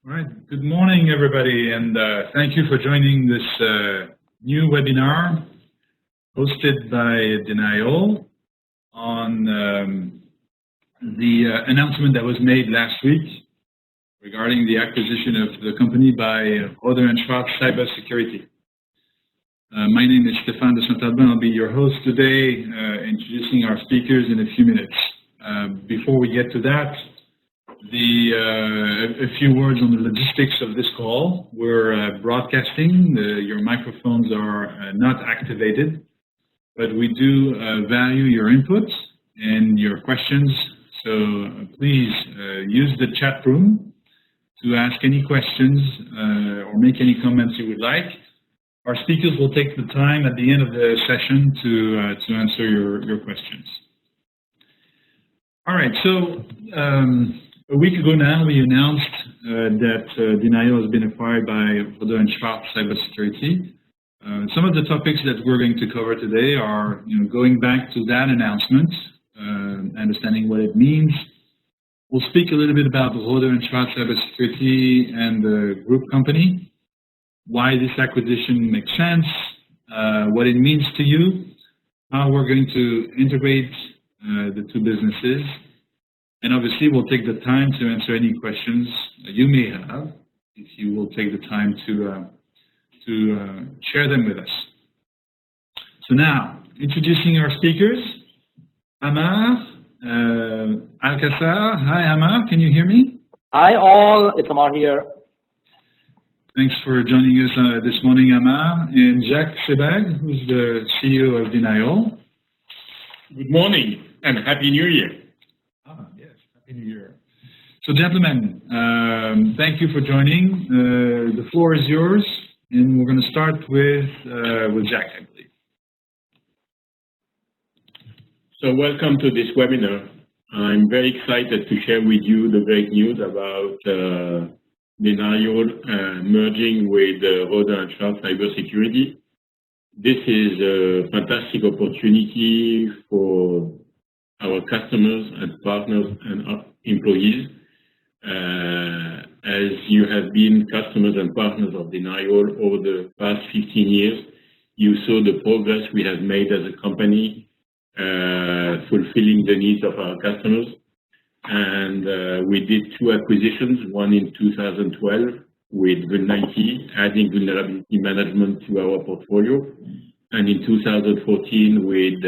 All right. Good morning, everybody, and thank you for joining this new webinar hosted by DenyAll on the announcement that was made last week regarding the acquisition of the company by Rohde Schwarz Cybersecurity. My name is Stéphane de Saint-Albin. I'll be your host today, introducing our speakers in a few minutes. Before we get to that, a few words on the logistics of this call. We're broadcasting. Your microphones are not activated, but we do value your input and your questions. So please use the chat room to ask any questions or make any comments you would like. Our speakers will take the time at the end of the session to answer your questions. All right, so a week ago now, we announced that DenyAll has been acquired by Rohde Schwarz Cybersecurity. Some of the topics that we're going to cover today are, going back to that announcement, understanding what it means. We'll speak a little bit about Rohde Schwarz Cybersecurity and the group company, why this acquisition makes sense, what it means to you, how we're going to integrate the two businesses. And obviously, we'll take the time to answer any questions you may have, if you will take the time to share them with us. So now, introducing our speakers, Amar Alcazar. Hi, Amar. Can you hear me? Hi, all. It's Amar here. Thanks for joining us this morning, Amar. And Jacques Sebag, who's the CEO of DenyAll. Good morning and Happy New Year. Happy New Year. So, gentlemen, thank you for joining. The floor is yours, and we're going to start with Jacques, I believe. So, welcome to this webinar. I'm very excited to share with you the great news about DenyAll merging with Rohde Schwarz Cybersecurity. This is a fantastic opportunity for our customers and partners and employees. As you have been customers and partners of DenyAll over the past 15 years, you saw the progress we have made as a company, fulfilling the needs of our customers. And we did two acquisitions, one in 2012 with Vuln-IT, adding vulnerability management to our portfolio, and in 2014 with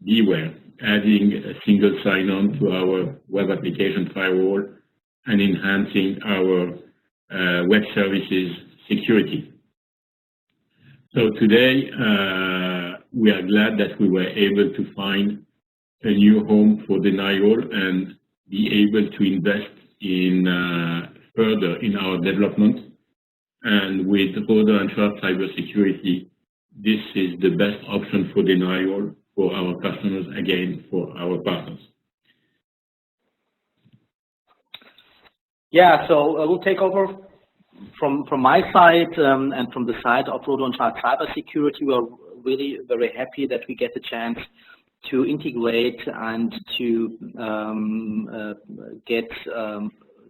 Beware, adding a single sign-on to our web application firewall and enhancing our web services security. So today, we are glad that we were able to find a new home for DenyAll and be able to invest in further in our development. And with Rohde Schwarz Cybersecurity, this is the best option for DenyAll, for our customers, again, for our partners. Yeah, so we'll take over from my side and from the side of Rohde Schwarz Cybersecurity. We're really very happy that we get the chance to integrate and to get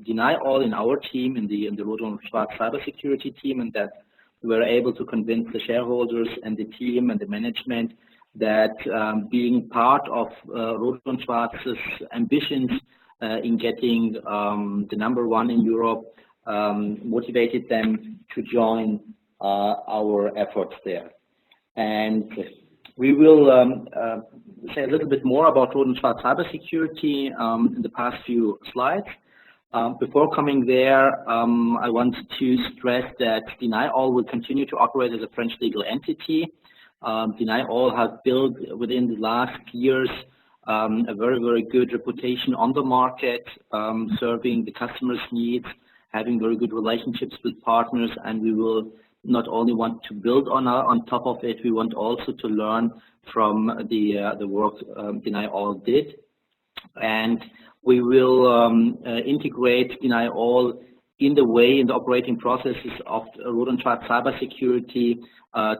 DenyAll in our team, in the Rohde Schwarz Cybersecurity team, and that we were able to convince the shareholders and the team and the management that being part of Rohde Schwarz's ambitions in getting the #1 in Europe motivated them to join our efforts there. And we will say a little bit more about Rohde Schwarz Cybersecurity in the past few slides. Before coming there, I want to stress that DenyAll will continue to operate as a French legal entity. DenyAll has built within the last years a very, very good reputation on the market, serving the customers' needs, having very good relationships with partners, and we will not only want to build on top of it, we want also to learn from the work DenyAll did. And we will integrate DenyAll in the operating processes of Rohde Schwarz Cybersecurity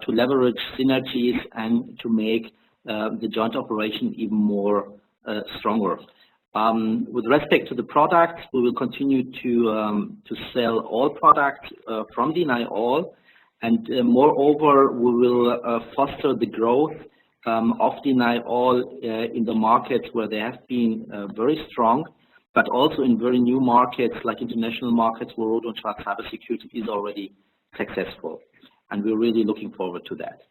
to leverage synergies and to make the joint operation even more stronger. With respect to the products, we will continue to sell all products from DenyAll, and moreover, we will foster the growth of DenyAll in the markets where they have been very strong, but also in very new markets like international markets where Rohde & Schwarz Cybersecurity is already successful, and we're really looking forward to that.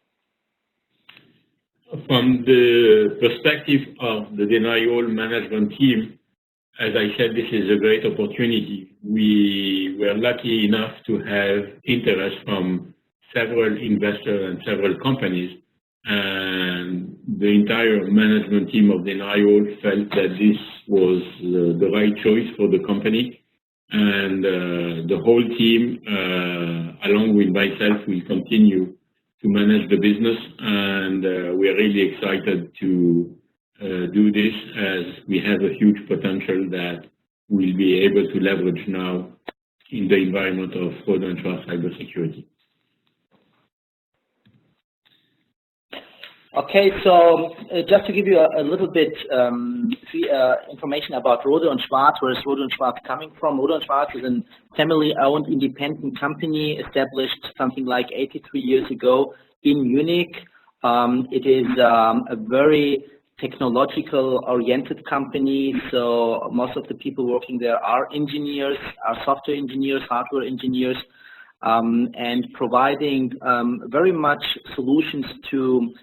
From the perspective of the DenyAll management team, as I said, this is a great opportunity. We were lucky enough to have interest from several investors and several companies, and the entire management team of DenyAll felt that this was the right choice for the company. And the whole team, along with myself, will continue to manage the business, and we are really excited to do this, as we have a huge potential that we'll be able to leverage now in the environment of Rohde & Schwarz Cybersecurity. Okay, so just to give you a little bit information about Rohde & Schwarz, where is Rohde & Schwarz coming from? Rohde & Schwarz is a family-owned independent company established something like 83 years ago in Munich. It is a very technological-oriented company, so most of the people working there are engineers, are software engineers, hardware engineers, and providing very much solutions to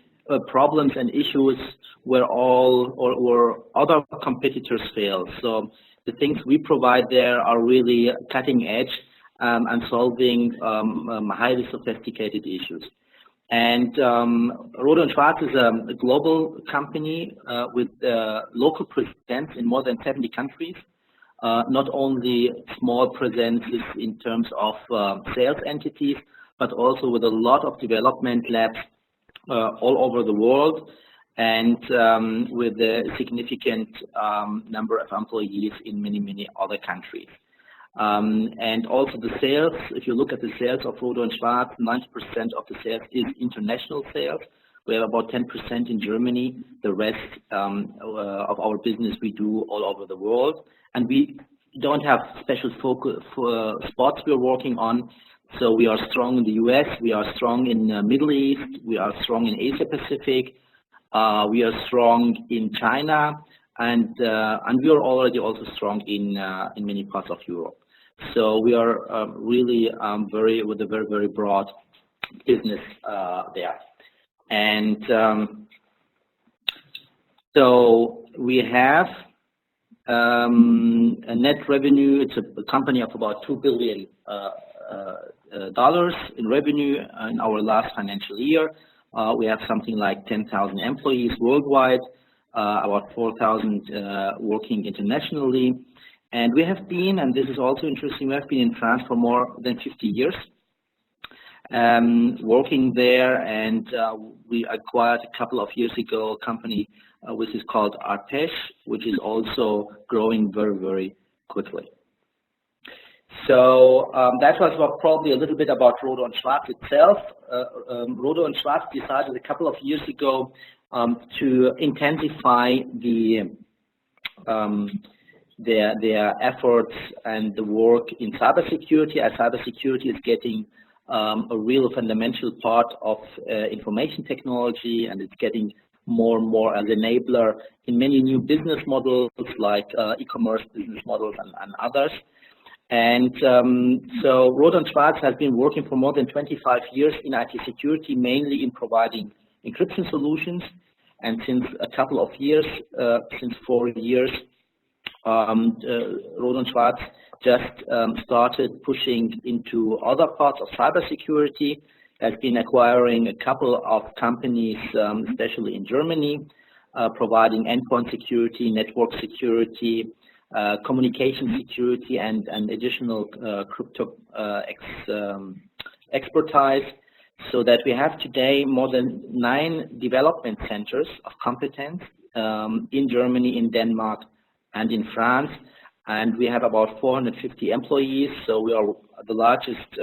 problems and issues where all or other competitors fail. So the things we provide there are really cutting edge and solving highly sophisticated issues. And Rohde & Schwarz is a global company with local presence in more than 70 countries, not only small presences in terms of sales entities, but also with a lot of development labs all over the world, and with a significant number of employees in many other countries. And also the sales, if you look at the sales of Rohde & Schwarz, 90% of the sales is international sales. We have about 10% in Germany. The rest of our business we do all over the world. And we don't have special focus for spots we're working on. So we are strong in the US, we are strong in the Middle East, we are strong in Asia Pacific, we are strong in China, and we are already also strong in many parts of Europe. So we are really with a very broad business there. And so we have a net revenue. It's a company of about $2 billion in revenue in our last financial year. We have something like 10,000 employees worldwide, about 4,000 working internationally. And we have been, and this is also interesting, we have been in France for more than 50 years, working there, and we acquired a couple of years ago a company which is called IPS, which is also growing very quickly. So that was probably a little bit about Rohde & Schwarz itself. Rohde & Schwarz decided a couple of years ago to intensify their efforts and the work in cybersecurity, as cybersecurity is getting a real fundamental part of information technology, and it's getting more and more as enabler in many new business models like e-commerce business models and others. And so Rohde & Schwarz has been working for more than 25 years in IT security, mainly in providing encryption solutions. And since a couple of years, since 4 years, Rohde & Schwarz just started pushing into other parts of cybersecurity, has been acquiring a couple of companies, especially in Germany, providing endpoint security, network security, communication security, and additional crypto expertise, so that we have today more than 9 development centers of competence in Germany, in Denmark, and in France. And we have about 450 employees, so we are the largest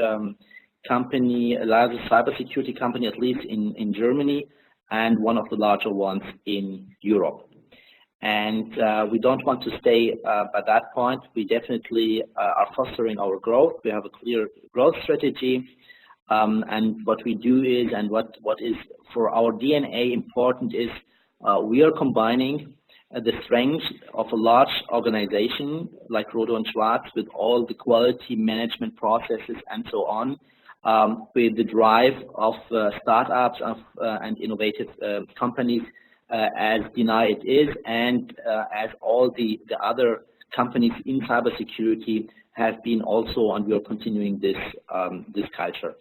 company, largest cybersecurity company, at least in Germany, and one of the larger ones in Europe. And we don't want to stay at that point. We definitely are fostering our growth. We have a clear growth strategy. And what we do is, and what is for our DNA important is, we are combining the strength of a large organization like Rohde Schwarz with all the quality management processes and so on, with the drive of startups and innovative companies as DenyAll it is, and as all the other companies in cybersecurity have been also, and we are continuing this culture.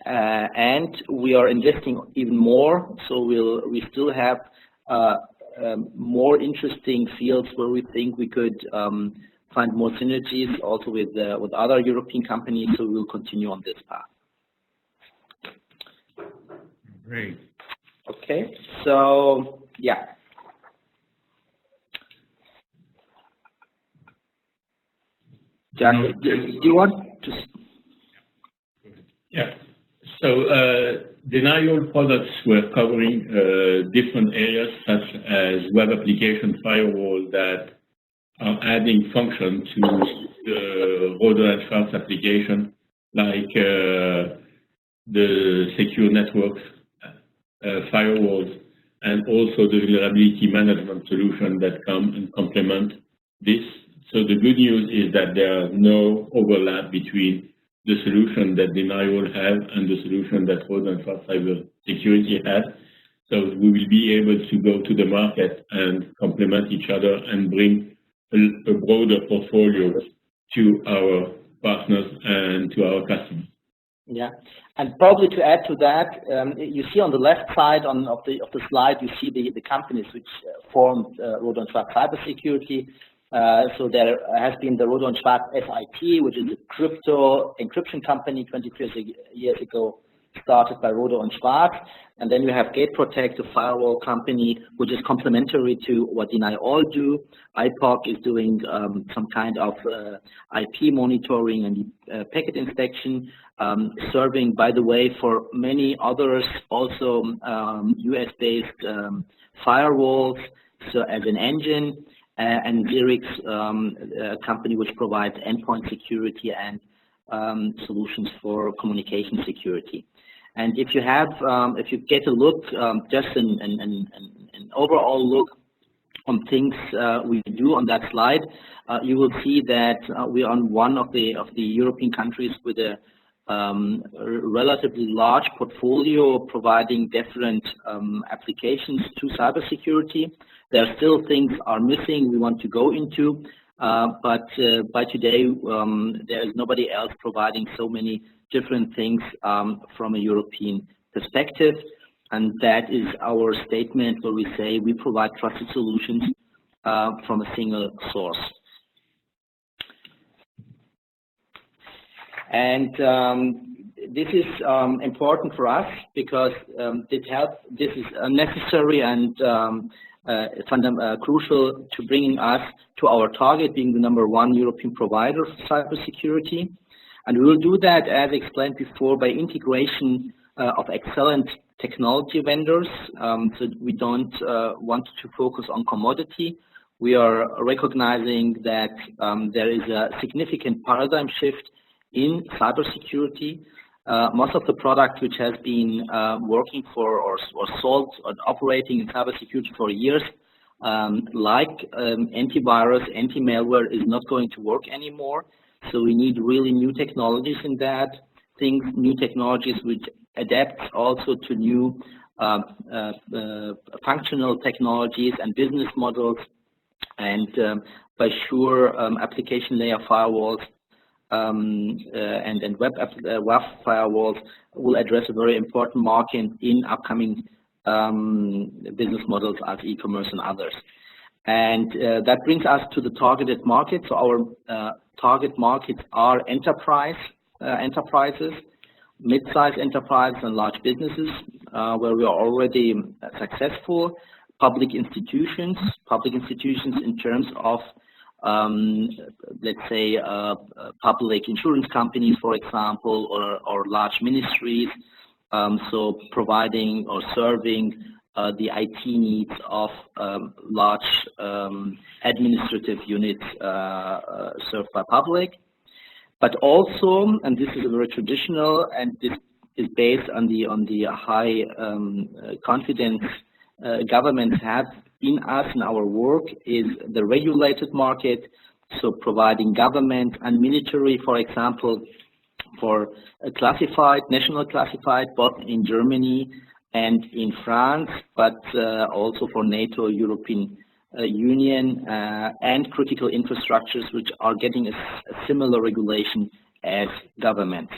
And we are investing even more, so we still have more interesting fields where we think we could find more synergies also with other European companies, so we'll continue on this path. Great. Okay, so yeah. Jack, do you want to? Yeah. So DenyAll products were covering different areas such as web application firewall that are adding function to the Rohde Schwarz application, like the secure networks, firewalls, and also the vulnerability management solution that come and complement this. So the good news is that there are no overlap between the solution that DenyAll has and the solution that Rohde Schwarz Cybersecurity has. So we will be able to go to the market and complement each other and bring a broader portfolio to our partners and to our customers. Yeah, and probably to add to that, you see on the left side of the slide, you see the companies which formed Rohde Schwarz Cybersecurity. So there has been the Rohde Schwarz SIP, which is a crypto encryption company 23 years ago, started by Rohde Schwarz. And then you have GateProtect, a firewall company, which is complementary to what DenyAll do. IPOC is doing some kind of IP monitoring and packet inspection, serving, by the way, for many others, also US-based firewalls, so as an engine. And Lyrics, a company which provides endpoint security and solutions for communication security. And if you have, if you get a look, just an overall look on things we do on that slide, you will see that we are on one of the European countries with a relatively large portfolio providing different applications to cybersecurity. There are still things are missing we want to go into, but by today there is nobody else providing so many different things from a European perspective, and that is our statement where we say we provide trusted solutions from a single source. And this is important for us because this is necessary and crucial to bringing us to our target, being the #1 European provider of cybersecurity. And we will do that, as explained before, by integration of excellent technology vendors. So we don't want to focus on commodity. We are recognizing that there is a significant paradigm shift in cybersecurity. Most of the product which has been working for or sold or operating in cybersecurity for years, like antivirus, anti-malware, is not going to work anymore. So we need really new technologies in that, new technologies which adapt also to new functional technologies and business models, and by sure application layer firewalls and web firewalls will address a very important market in upcoming business models as e-commerce and others. And that brings us to the targeted market. So our target markets are enterprises, mid-sized enterprises and large businesses, where we are already successful. Public institutions in terms of let's say public insurance companies, for example, or large ministries, so providing or serving the IT needs of large administrative units served by public. But also, and this is very traditional, and this is based on the high confidence governments have in us and our work, is the regulated market. So providing government and military, for example, for national classified, both in Germany and in France, but also for NATO, European Union, and critical infrastructures which are getting a similar regulation as government.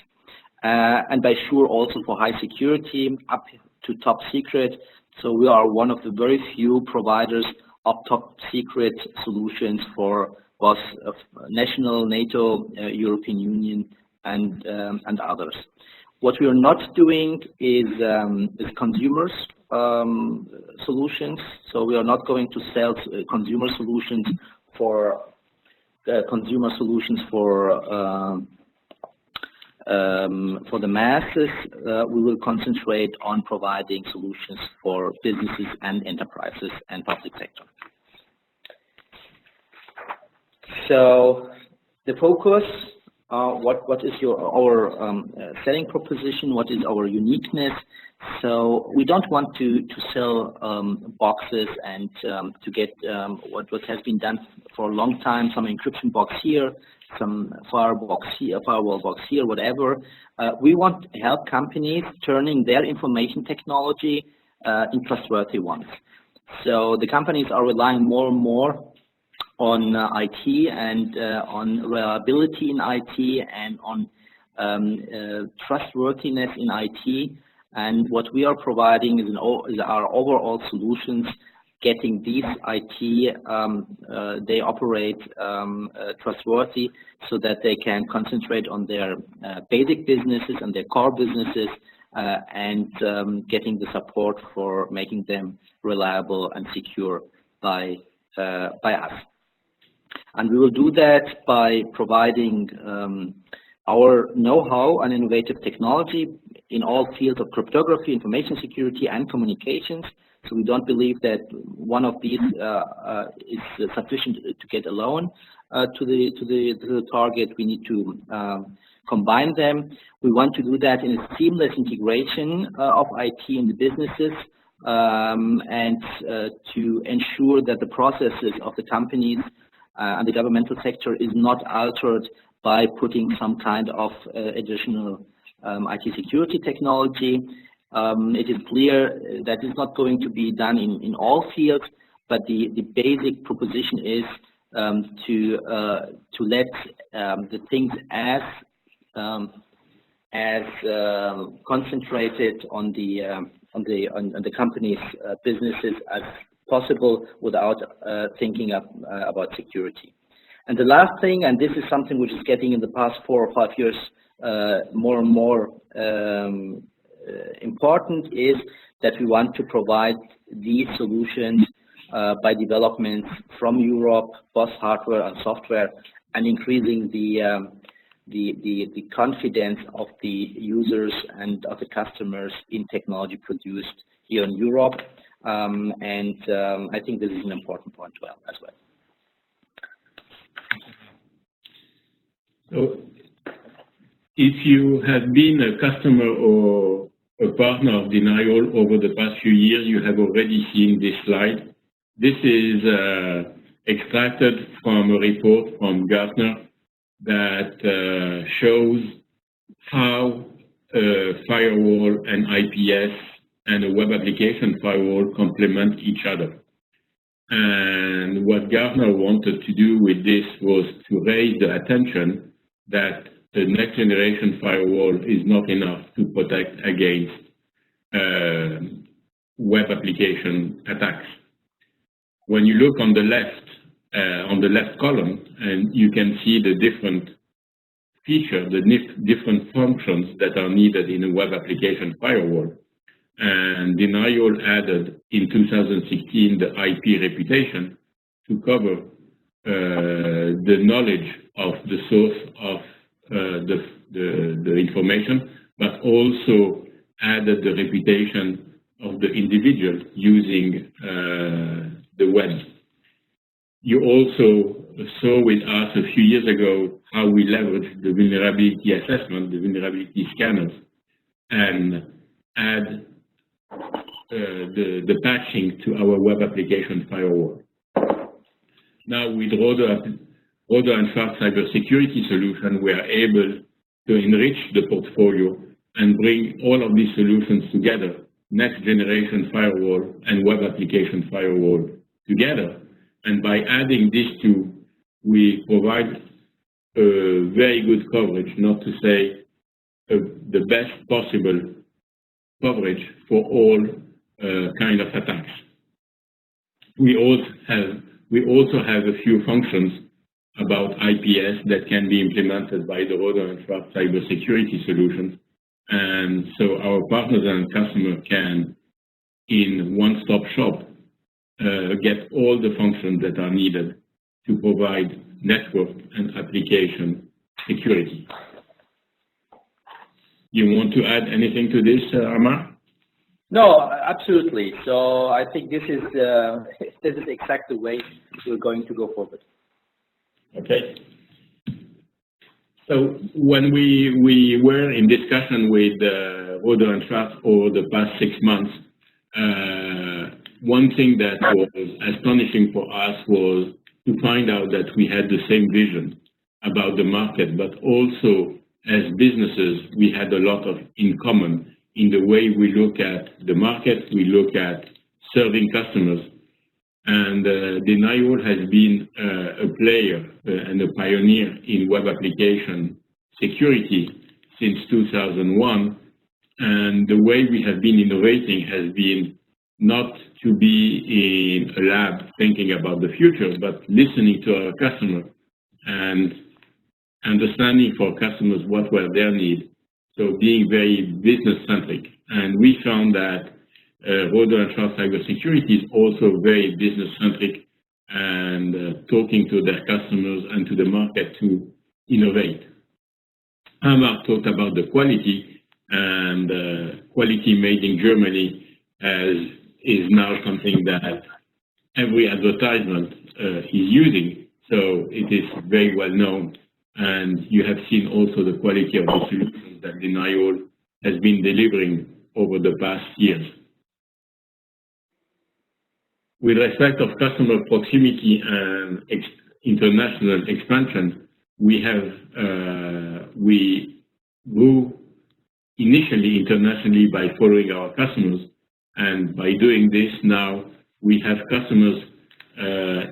And by sure also for high security up to top secret. So we are one of the very few providers of top secret solutions for both national, NATO, European Union, and others. What we are not doing is consumers solutions. So we are not going to sell consumer solutions for the masses. We will concentrate on providing solutions for businesses and enterprises and public sector. So the focus, what is our selling proposition? What is our uniqueness? So we don't want to sell boxes and to get what has been done for a long time, some encryption box here, some firewall box here, whatever. We want to help companies turning their information technology in trustworthy ones. So the companies are relying more and more on IT and on reliability in IT and on trustworthiness in IT. And what we are providing is our overall solutions, getting these IT, they operate trustworthy so that they can concentrate on their basic businesses and their core businesses and getting the support for making them reliable and secure by us. And we will do that by providing our know-how and innovative technology in all fields of cryptography, information security, and communications. So we don't believe that one of these is sufficient to get alone to the target. We need to combine them. We want to do that in a seamless integration of IT in the businesses and to ensure that the processes of the companies and the governmental sector is not altered by putting some kind of additional IT security technology. It is clear that it's not going to be done in all fields, but the basic proposition is to let the things as concentrated on the company's businesses as possible without thinking about security. And the last thing, and this is something which is getting in the past 4 or 5 years more and more important, is that we want to provide these solutions by development from Europe, both hardware and software, and increasing the confidence of the users and of the customers in technology produced here in Europe. And I think this is an important point as well. So, if you have been a customer or a partner of DenyAll over the past few years, you have already seen this slide. This is extracted from a report from Gartner that shows how firewall and IPS and a web application firewall complement each other. And what Gartner wanted to do with this was to raise the attention that the next generation firewall is not enough to protect against web application attacks. When you look on the left column, and you can see the different features, the different functions that are needed in a web application firewall. And DenyAll added in 2016 the IP reputation to cover the knowledge of the source of the information, but also added the reputation of the individual using the web. You also saw with us a few years ago how we leveraged the vulnerability assessment, the vulnerability scanners, and add the patching to our web application firewall. Now with Rohde and Schwarz Cybersecurity solution, we are able to enrich the portfolio and bring all of these solutions together, next generation firewall and web application firewall together. And by adding these two, we provide a very good coverage, not to say the best possible coverage for all kind of attacks. We also have a few functions about IPS that can be implemented by the Rohde and Schwarz Cybersecurity solutions. And so our partners and customers can, in one-stop shop, get all the functions that are needed to provide network and application security. You want to add anything to this, Amar? No, absolutely. So I think this is exactly the way we're going to go forward. Okay. So when we were in discussion with Rohde and Schwarz over the past 6 months, one thing that was astonishing for us was to find out that we had the same vision about the market, but also as businesses, we had a lot of in common in the way we look at the market, we look at serving customers. And DenyAll has been a player and a pioneer in web application security since 2001. And the way we have been innovating has been not to be in a lab thinking about the future, but listening to our customers and understanding for customers what were their needs. So being very business-centric. And we found that Rohde and Schwarz Cybersecurity is also very business-centric and talking to their customers and to the market to innovate. Amar talked about the quality, and quality made in Germany is now something that every advertisement is using, so it is very well known. And you have seen also the quality of the solutions that DenyAll has been delivering over the past years. With respect of customer proximity and international expansion, we grew initially internationally by following our customers, and by doing this now we have customers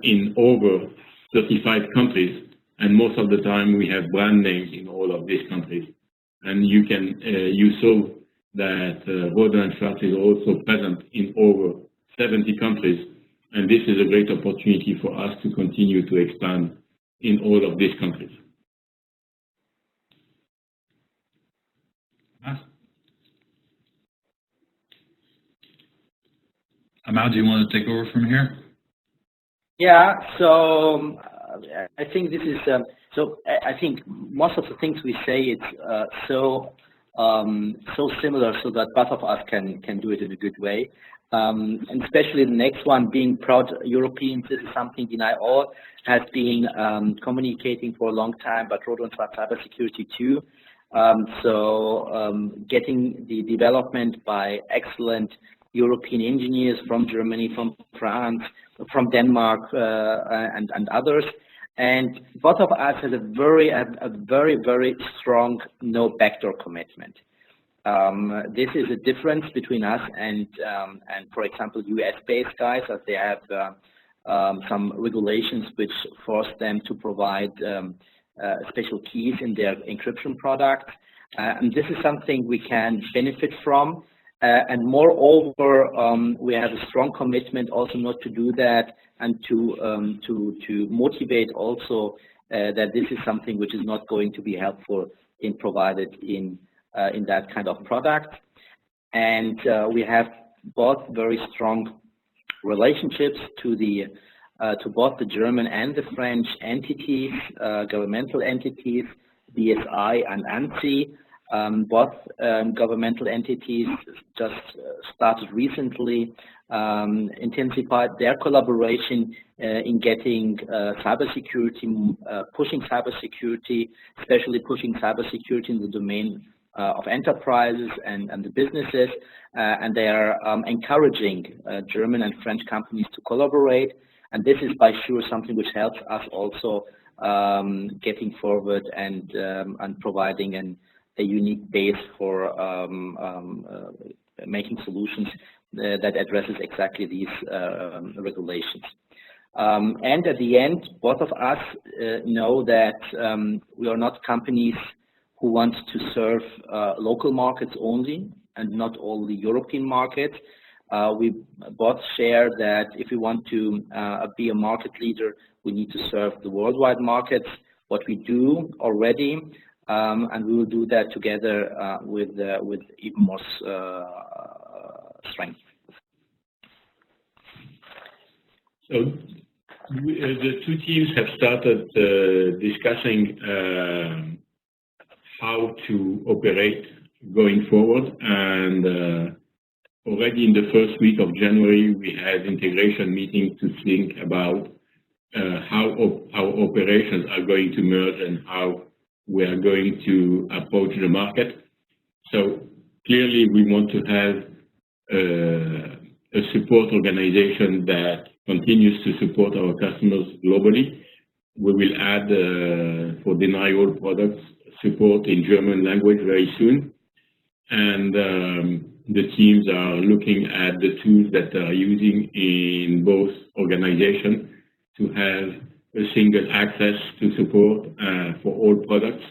in over 35 countries, and most of the time we have brand names in all of these countries. And you saw that Rohde and Schwarz is also present in over 70 countries, and this is a great opportunity for us to continue to expand in all of these countries. Amal, do you want to take over from here? Yeah, so I think this is, I think most of the things we say, it's so similar so that both of us can do it in a good way. And especially the next one, being proud Europeans, this is something DenyAll has been communicating for a long time, but Rohde and Schwarz Cybersecurity too. Getting the development by excellent European engineers from Germany, from France, from Denmark, and others. And both of us has a very strong no backdoor commitment. This is a difference between us and for example, US-based guys, as they have some regulations which force them to provide special keys in their encryption product. And this is something we can benefit from. And moreover, we have a strong commitment also not to do that, and to motivate also that this is something which is not going to be helpful in provided in that kind of product. And we have both very strong relationships to both the German and the French entities, governmental entities, BSI and ANSI. Both governmental entities just started recently, intensified their collaboration in getting cybersecurity, pushing cybersecurity, especially pushing cybersecurity in the domain of enterprises and the businesses, and they are encouraging German and French companies to collaborate, and this is by sure something which helps us also getting forward and providing a unique base for making solutions that addresses exactly these regulations. And at the end, both of us know that we are not companies who want to serve local markets only and not only European markets. We both share that if we want to be a market leader, we need to serve the worldwide markets, what we do already, and we will do that together with even more strength. So the two teams have started discussing how to operate going forward, and already in the first week of January we had integration meetings to think about how our operations are going to merge and how we are going to approach the market. So clearly we want to have a support organization that continues to support our customers globally. We will add for DenyAll products support in German language very soon, and the teams are looking at the tools that they are using in both organizations to have a single access to support for all products,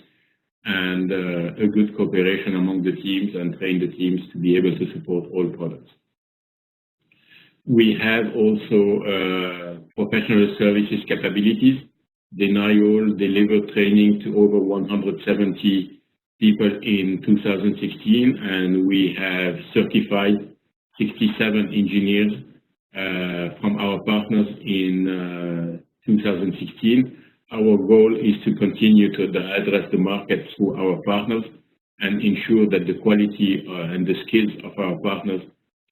and a good cooperation among the teams and train the teams to be able to support all products. We have also professional services capabilities. DenyAll delivered training to over 170 people in 2016, and we have certified 67 engineers from our partners in 2016. Our goal is to continue to address the market through our partners and ensure that the quality and the skills of our partners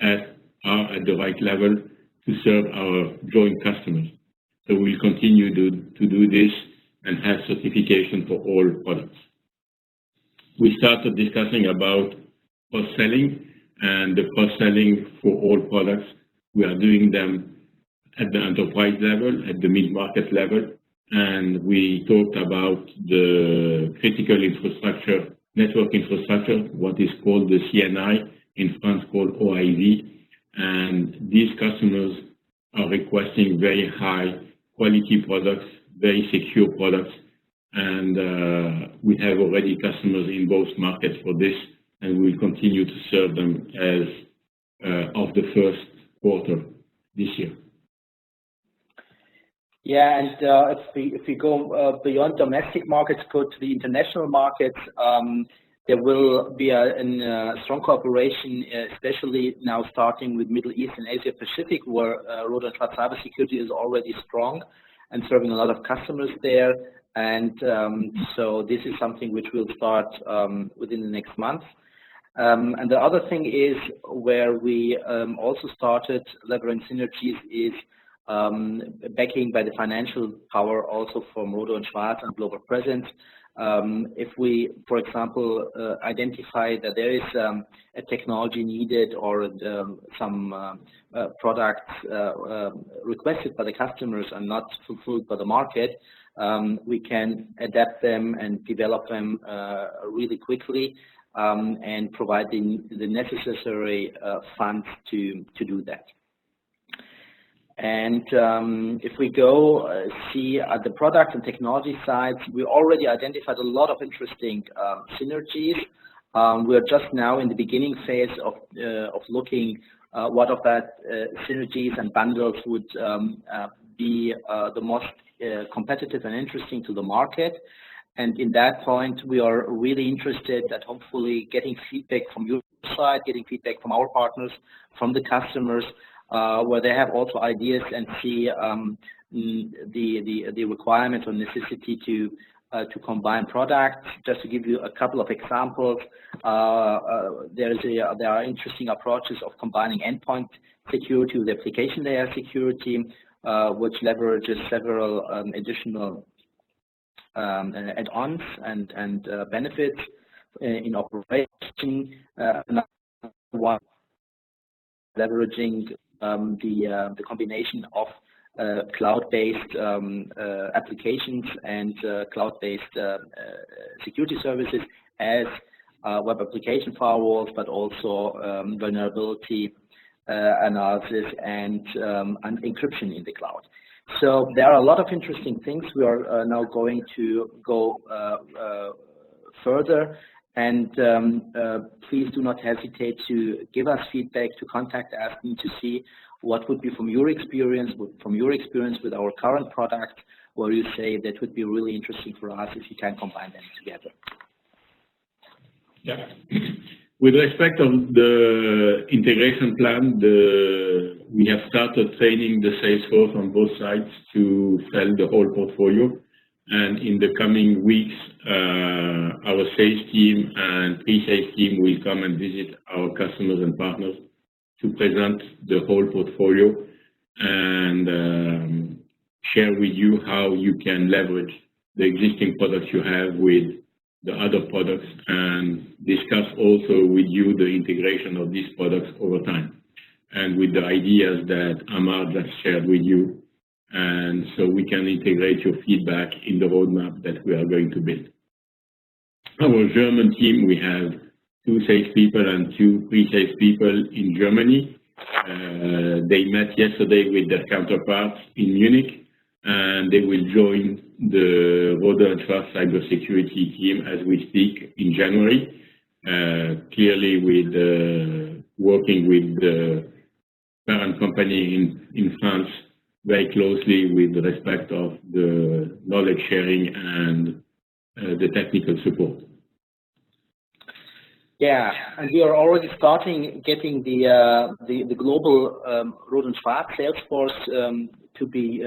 are at the right level to serve our joint customers. So we'll continue to do this and have certification for all products. We started discussing about cross-selling, and the cross-selling for all products, we are doing them at the enterprise level, at the mid-market level, and we talked about the critical infrastructure, network infrastructure, what is called the CNI, in France called OIV, and these customers are requesting very high quality products, very secure products, and we have already customers in both markets for this, and we'll continue to serve them as of the first quarter this year. Yeah, and if we go beyond domestic markets, go to the international markets, there will be a strong cooperation, especially now starting with Middle East and Asia Pacific, where Rohde Schwarz Cybersecurity is already strong and serving a lot of customers there. And so this is something which will start within the next month. And the other thing is where we also started leveraging synergies is backing by the financial power also from Rohde & Schwarz and global presence. If we, for example, identify that there is a technology needed or some products requested by the customers and not fulfilled by the market, we can adapt them and develop them really quickly and providing the necessary funds to do that. And if we go see at the product and technology side, we already identified a lot of interesting synergies. We are just now in the beginning phase of looking what of that synergies and bundles would be the most competitive and interesting to the market. And in that point, we are really interested at hopefully getting feedback from your side, getting feedback from our partners, from the customers, where they have also ideas and see the requirement or necessity to to combine products. Just to give you a couple of examples, there are interesting approaches of combining endpoint security with application layer security, which leverages several additional add-ons and benefits in operation. Another one, leveraging the combination of cloud-based applications and cloud-based security services as web application firewalls, but also vulnerability analysis and encryption in the cloud. So there are a lot of interesting things. We are now going to go further, and please do not hesitate to give us feedback, to contact us, and to see what would be from your experience with our current product, where you say that would be really interesting for us if you can combine them together. Yeah. With respect of the integration plan, we have started training the sales force on both sides to sell the whole portfolio. And in the coming weeks, our sales team and pre-sales team will come and visit our customers and partners to present the whole portfolio and share with you how you can leverage the existing products you have with the other products, and discuss also with you the integration of these products over time, and with the ideas that Amar just shared with you. And so we can integrate your feedback in the roadmap that we are going to build. Our German team, we have 2 salespeople and 2 pre-sales people in Germany. They met yesterday with their counterparts in Munich, and they will join the Rohde Schwarz Cybersecurity team as we speak in January. Clearly, with working with the parent company in France very closely with respect of the knowledge sharing and the technical support. Yeah, and we are already starting getting the global Rohde Schwarz sales force to be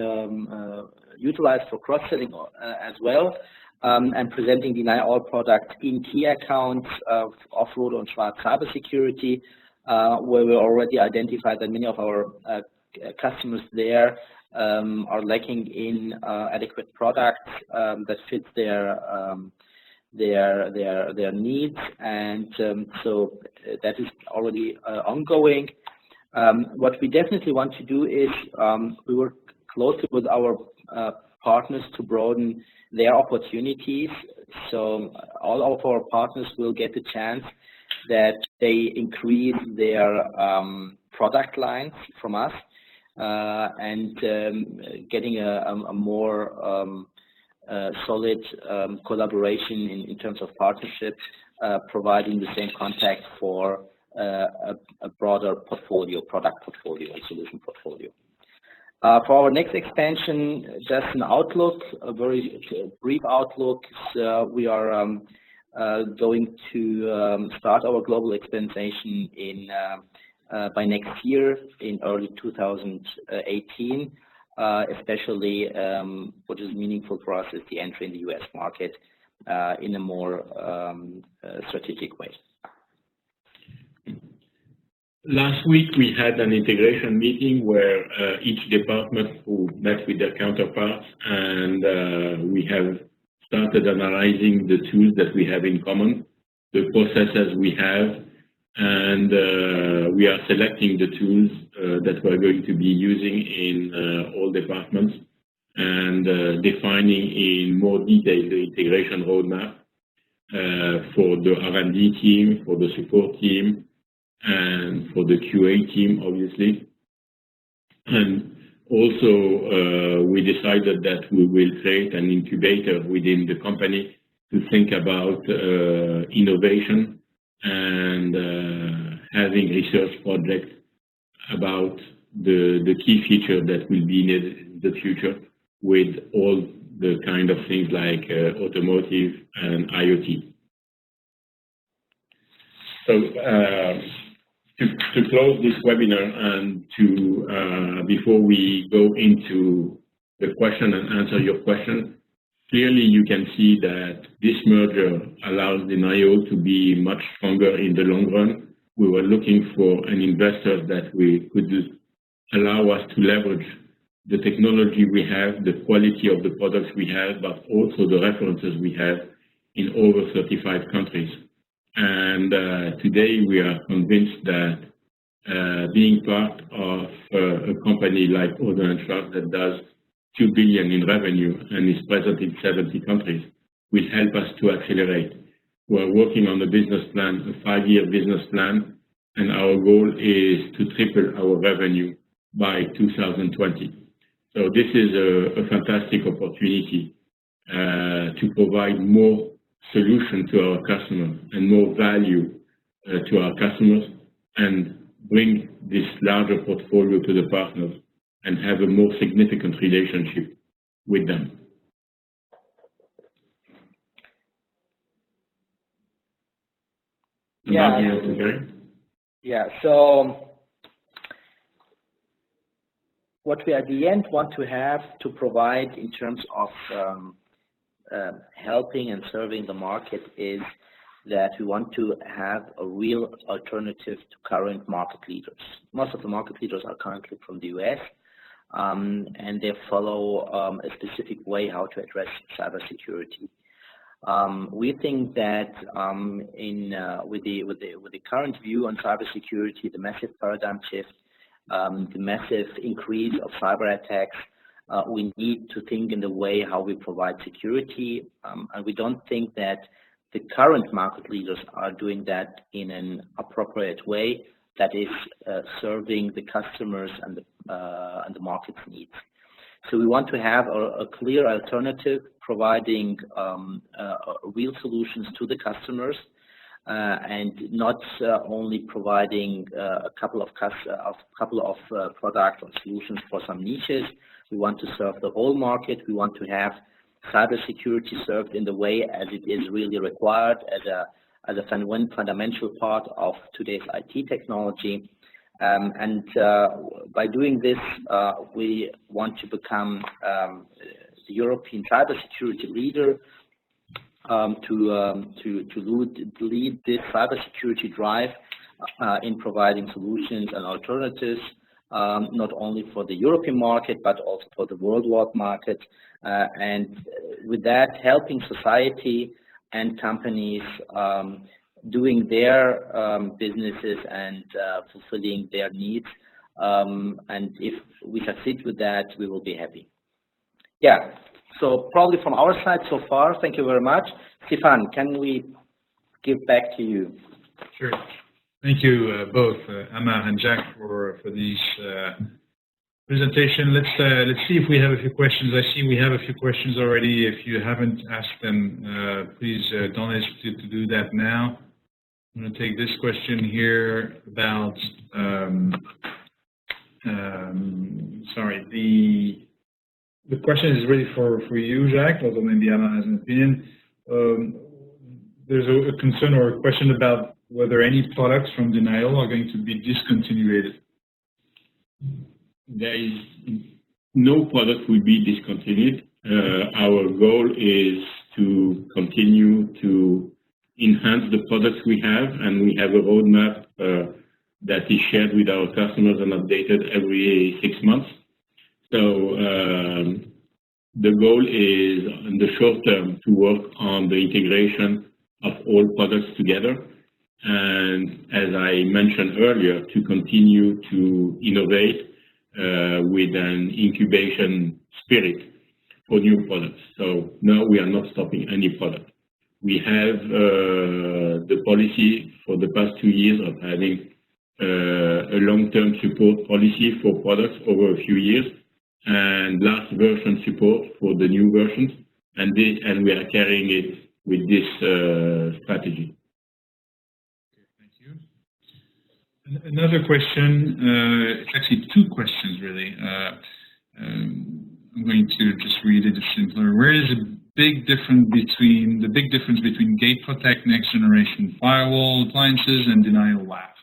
utilized for cross-selling as well, and presenting the DenyAll product in key accounts of Rohde Schwarz Cybersecurity, where we already identified that many of our customers there are lacking in adequate products that fit their needs, and so that is already ongoing. What we definitely want to do is we work closely with our partners to broaden their opportunities. So all of our partners will get the chance that they increase their product lines from us, and getting a more solid collaboration in terms of partnership, providing the same contact for a broader portfolio, product portfolio, and solution portfolio. For our next expansion, just an outlook, a very brief outlook. So we are going to start our global expansion by next year, in early 2018. Especially what is meaningful for us is the entry in the US market in a more strategic way. Last week we had an integration meeting where each department who met with their counterparts, and we have started analyzing the tools that we have in common, the processes we have, and we are selecting the tools that we're going to be using in all departments, and defining in more detail the integration roadmap for the R&D team, for the support team, and for the QA team, obviously. And also we decided that we will create an incubator within the company to think about innovation and having research projects about the key feature that will be needed in the future, with all the kind of things like automotive and IoT. So to close this webinar, and to before we go into the question and answer your question, clearly you can see that this merger allows DenyAll to be much stronger in the long run. We were looking for an investor that we could allow us to leverage the technology we have, the quality of the products we have, but also the references we have in over 35 countries. And today we are convinced that being part of a company like Rohde Schwarz that does $2 billion in revenue and is present in 70 countries will help us to accelerate. We're working on a business plan, a 5-year business plan, and our goal is to triple our revenue by 2020. So this is a fantastic opportunity to provide more solution to our customers and more value to our customers and bring this larger portfolio to the partners and have a more significant relationship with them. Yeah, so what we at the end want to have to provide in terms of helping and serving the market is that we want to have a real alternative to current market leaders. Most of the market leaders are currently from the US, and they follow a specific way how to address cybersecurity. We think that with the current view on cybersecurity, the massive paradigm shift, the massive increase of cyber attacks, we need to think in the way how we provide security, and we don't think that the current market leaders are doing that in an appropriate way that is serving the customers and the market's needs. So we want to have a clear alternative, providing real solutions to the customers, and not only providing a couple of products or solutions for some niches. We want to serve the whole market. We want to have cybersecurity served in the way as it is really required as a fundamental part of today's IT technology. And by doing this, we want to become the European cybersecurity leader, to lead this cybersecurity drive in providing solutions and alternatives, not only for the European market, but also for the worldwide market. And with that, helping society and companies doing their businesses and fulfilling their needs. And if we succeed with that, we will be happy. Yeah, so probably from our side so far, thank you very much. Stefan, can we give back to you? Sure. Thank you both, Amar and Jack, for these presentation. Let's see if we have a few questions. I see we have a few questions already. If you haven't asked them, please don't hesitate to do that now. I'm going to take this question here about, sorry, the question is really for you, Jacques, although maybe Amar has an opinion. There's a concern or a question about whether any products from DenyAll are going to be discontinued. There is no product will be discontinued. Our goal is to continue to enhance the products we have, and we have a roadmap that is shared with our customers and updated every 6 months. So the goal is, in the short term, to work on the integration of all products together. And as I mentioned earlier, to continue to innovate with an incubation spirit for new products. So no, we are not stopping any product. We have the policy for the past 2 years of having a long-term support policy for products over a few years, and last version support for the new versions, and we are carrying it with this strategy. Thank you. Another question, it's actually 2 questions really. I'm going to just read it simpler. Where is the big difference between Gate Protect next generation firewall appliances and DenyAll WAF?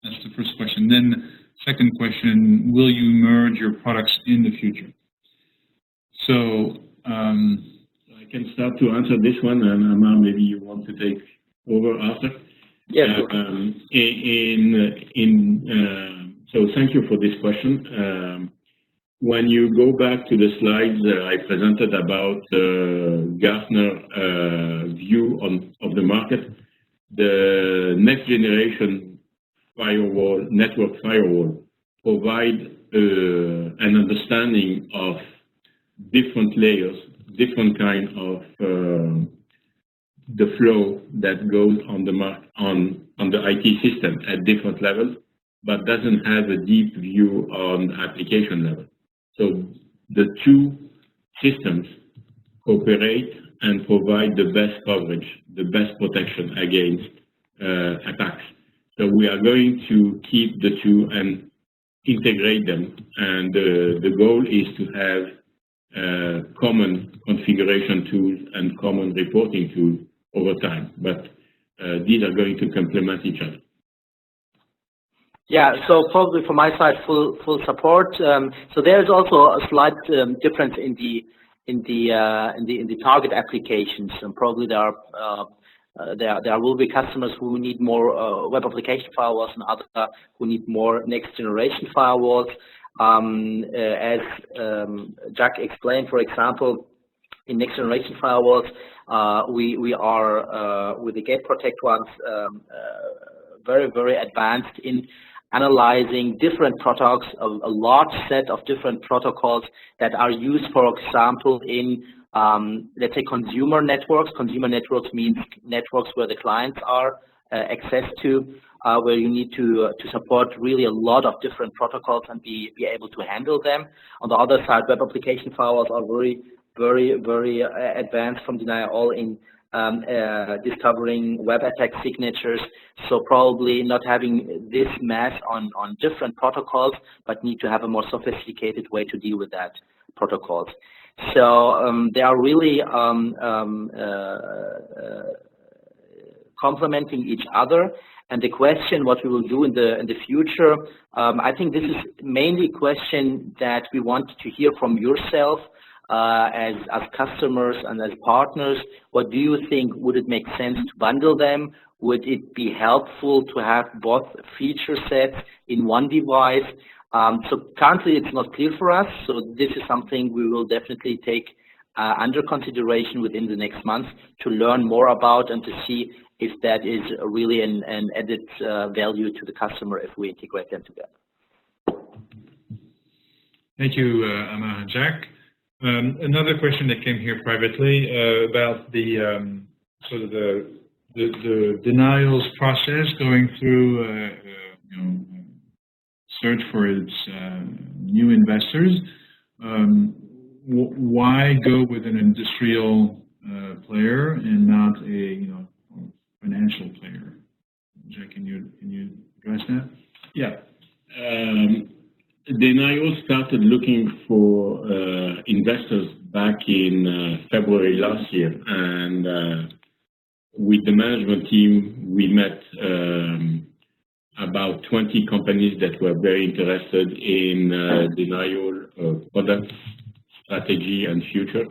That's the first question. Then second question, will you merge your products in the future? So I I can start to answer this one, and Amar, maybe you want to take over after. Yes. So thank you for this question. When you go back to the slides I presented about Gartner view of the market, the next generation firewall, network firewall, provide an understanding of different layers, different kind of the flow that goes on the IT system at different levels, but doesn't have a deep view on application level. So the two systems cooperate and provide the best coverage, the best protection against attacks. So we are going to keep the two and integrate them, and the goal is to have common configuration tools and common reporting tools over time, but these are going to complement each other. Yeah, so probably from my side, full support. So there is also a slight difference in the target applications, and probably there will be customers who need more web application firewalls and others who need more next generation firewalls. As Jack explained, for example, in next generation firewalls, we are with the Gate Protect ones very advanced in analyzing different protocols, a large set of different protocols that are used, for example, in let's say consumer networks. Consumer networks means networks where the clients are access to, where you need to support really a lot of different protocols and be able to handle them. On the other side, web application firewalls are very advanced from DenyAll in discovering web attack signatures, so probably not having this mass on different protocols, but need to have a more sophisticated way to deal with that protocols. So they are really complementing each other. And the question, what we will do in the future, I think this is mainly a question that we want to hear from yourself. As customers and as partners, what do you think? Would it make sense to bundle them? Would it be helpful to have both feature sets in one device? So currently it's not clear for us, so this is something we will definitely take under consideration within the next month to learn more about and to see if that is really an added value to the customer if we integrate them together. Thank you, Amar and Jack. Another question that came here privately about the sort of the denials process going through search for its new investors. Why go with an industrial player and not a financial player? Jack, can you address that? Yeah. DenyAll started looking for investors back in February last year, and with the management team, we met about 20 companies that were very interested in DenyAll product, strategy, and future.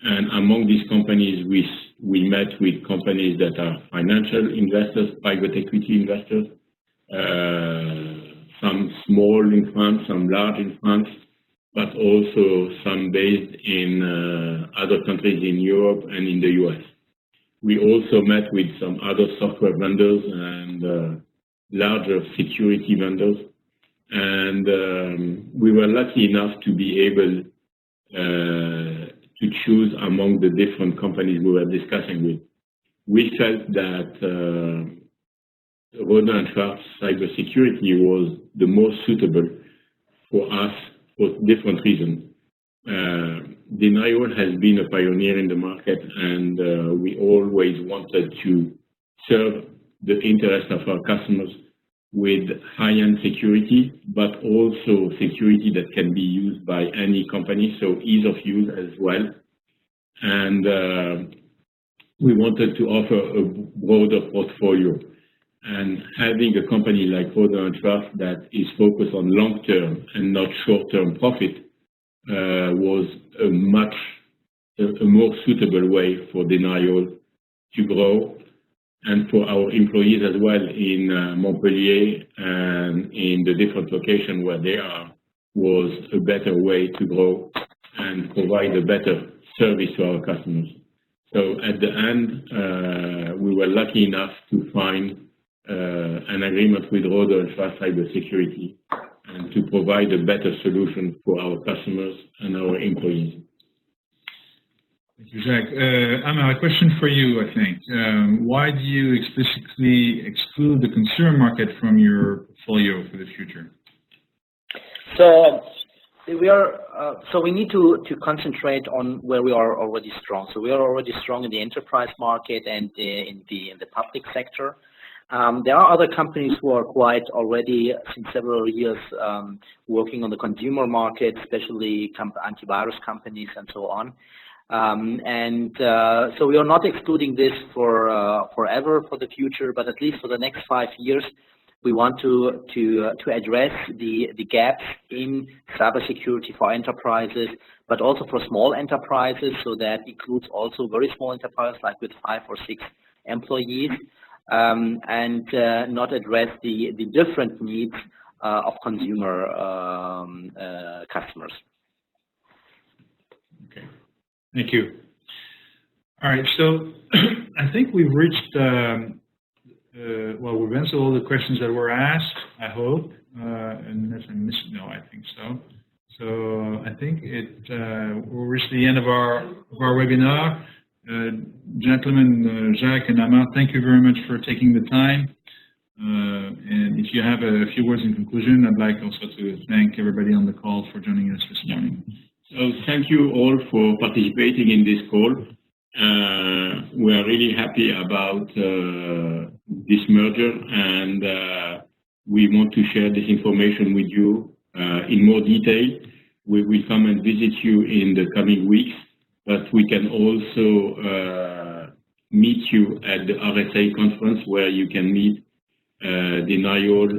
And among these companies, we met with companies that are financial investors, private equity investors, some small in France, some large in France, but also some based in other countries in Europe and in the US. We also met with some other software vendors and larger security vendors. And we were lucky enough to be able to choose among the different companies we were discussing with. We felt that Rohde Schwarz Cybersecurity was the most suitable for us for different reasons. DenyAll has been a pioneer in the market, and we always wanted to serve the interest of our customers with high-end security, but also security that can be used by any company, so ease of use as well. And we wanted to offer a broader portfolio. And having a company like Rohde Schwarz that is focused on long-term and not short-term profit was a much a more suitable way for DenyAll to grow, and for our employees as well in Montpellier and in the different locations where they are, was a better way to grow and provide a better service to our customers. So at the end, we were lucky enough to find an agreement with Rohde Schwarz Cybersecurity and to provide a better solution for our customers and our employees. Thank you, Jacques. Amar, a question for you, I think. Why do you explicitly exclude the consumer market from your portfolio for the future? So we need to concentrate on where we are already strong. So we are already strong in the enterprise market and in the public sector. There are other companies who are quite already since several years working on the consumer market, especially antivirus companies and so on. So we are not excluding this for forever for the future, but at least for the next 5 years, we want to address the gaps in cybersecurity for enterprises, but also for small enterprises. So that includes also very small enterprises, like with 5 or 6 employees, and not address the different needs of consumer customers. Okay. Thank you. All right, so I think we've reached, well, we've answered all the questions that were asked, I hope, unless I missed, no, I think so. So I think we'll reach the end of our webinar. Gentlemen, Jacques and Amar, thank you very much for taking the time. And if you have a few words in conclusion, I'd like also to thank everybody on the call for joining us this morning. So thank you all for participating in this call. We are really happy about this merger, and we want to share this information with you in more detail. We will come and visit you in the coming weeks, but we can also meet you at the RSA conference, where you can meet DenyAll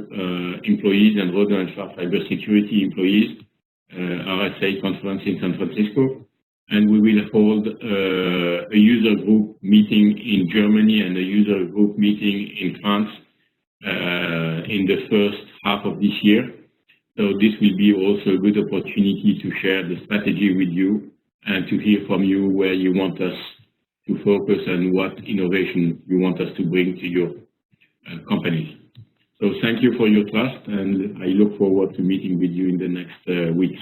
employees and Rohde Schwarz Cybersecurity employees. RSA conference in San Francisco, and we will hold a user group meeting in Germany and a user group meeting in France in the first half of this year. So this will be also a good opportunity to share the strategy with you and to hear from you where you want us to focus and what innovation you want us to bring to your companies. So thank you for your trust, and I look forward to meeting with you in the next weeks.